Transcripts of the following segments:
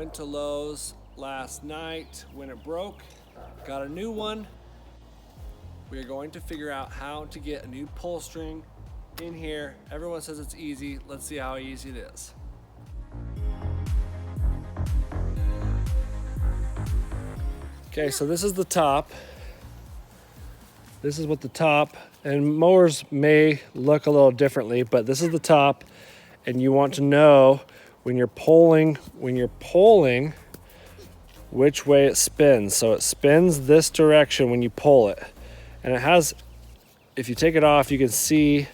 went to Lowe's last night when it broke, got a new one. We are going to figure out how to get a new pull string in here. Everyone says it's easy. Let's see how easy it is. Okay, so this is the top. This is what the top, and mowers may look a little differently, but this is the top, and you want to know when you're pulling, which way it spins. So it spins this direction when you pull it. And it has, if you take it off, you can see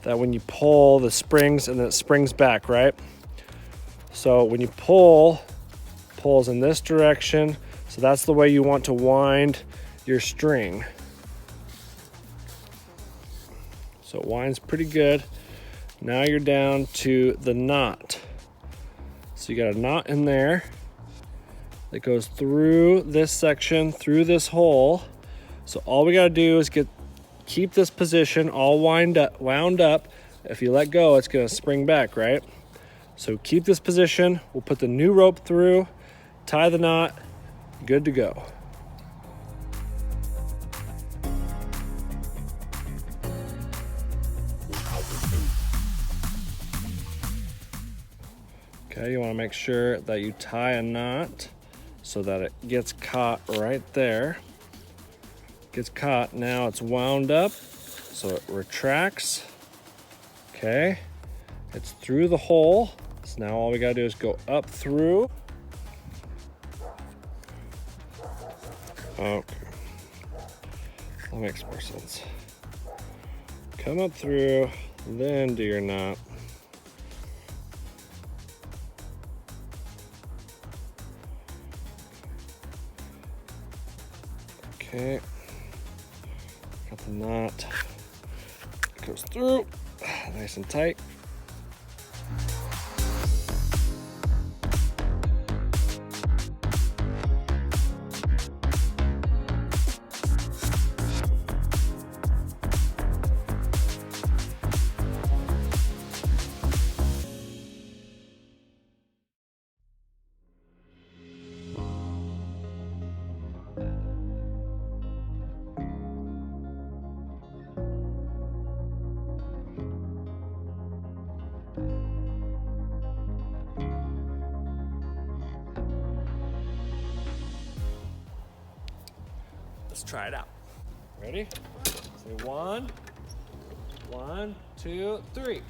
that when you pull the springs and then it springs back, right? So when you pull, pulls in this direction. So that's the way you want to wind your string. So it winds pretty good. Now you're down to the knot. So you got a knot in there that goes through this section, through this hole. So all we gotta do is keep this position all wound up. If you let go, it's gonna spring back, right? So keep this position. We'll put the new rope through, tie the knot, good to go. Okay, you want to make sure that you tie a knot so that it gets caught right there. Gets caught, now it's wound up, so it retracts. Okay, it's through the hole. So now all we gotta do is go up through. Okay, that makes more sense. Come up through, then do your knot. Okay, got the knot, it goes through, nice and tight. Let's try it out. Ready? Say 1, 2, 3.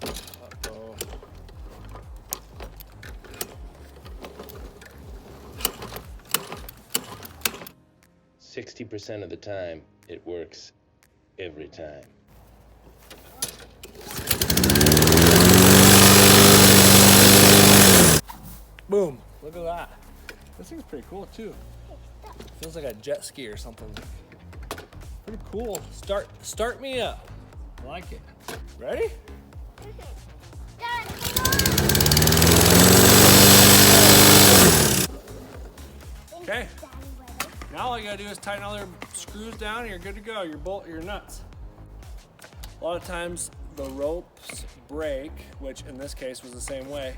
Uh-oh. %60 of the time, it works every time. Boom, look at that. This thing's pretty cool too. Feels like a jet ski or something. Pretty cool. Start me up. I like it. Ready? Okay. Now all you gotta do is tighten all your screws down and you're good to go. Your nuts. A lot of times the ropes break, which in this case was the same way.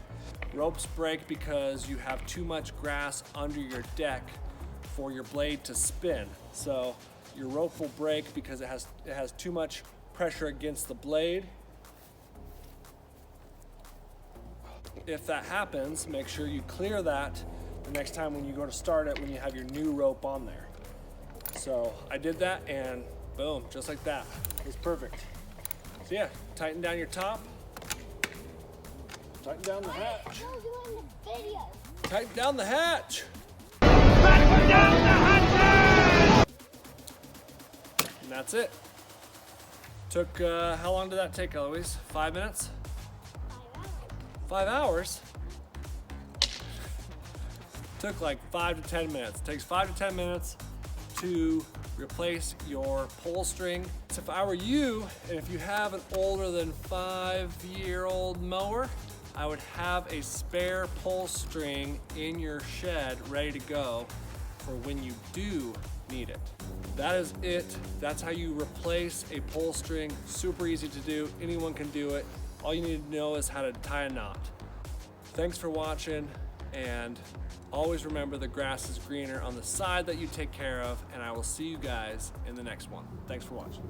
Ropes break because you have too much grass under your deck for your blade to spin. So your rope will break because it has too much pressure against the blade. If that happens, make sure you clear that the next time when you go to start it, when you have your new rope on there. So I did that and boom, just like that. It's perfect. So yeah, tighten down your top. Tighten down the hatch. Tighten down the hatch. Tighten down the hatch! And that's it. Took, how long did that take, Eloise? 5 minutes? 5 hours? Took like 5 to 10 minutes. It takes 5 to 10 minutes to replace your pull string. So if I were you, and if you have an older than 5-year-old mower, I would have a spare pull string in your shed ready to go for when you do need it. That is it. That's how you replace a pull string. Super easy to do. Anyone can do it. All you need to know is how to tie a knot. Thanks for watching, and always remember the grass is greener on the side that you take care of, and I will see you guys in the next one. Thanks for watching.